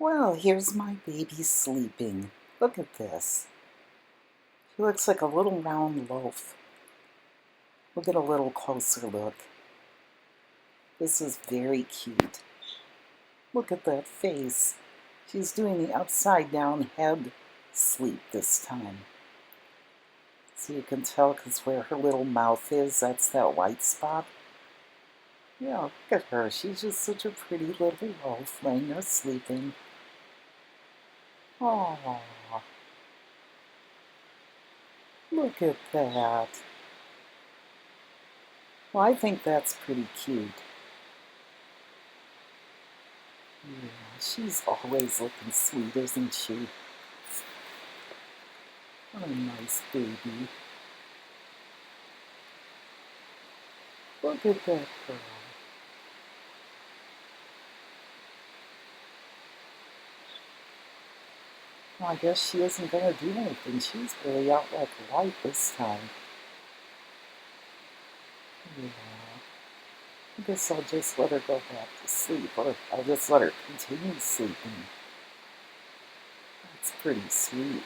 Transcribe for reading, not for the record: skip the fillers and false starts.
Well, here's my baby sleeping. Look at this. She looks like a little round loaf. We'll get a little closer look. This is very cute. Look at that face. She's doing the upside down head sleep this time. So you can tell because where her little mouth is, that's that white spot. Yeah, look at her. She's just such a pretty little loaf laying there sleeping. Aww. Look at that. Well, I think that's pretty cute. Yeah, she's always looking sweet, isn't she? What a nice baby. Look at that girl. Well, I guess she isn't going to do anything. She's really out like light this time. Yeah. I guess I'll just let her go back to sleep, or I'll just let her continue sleeping. That's pretty sweet.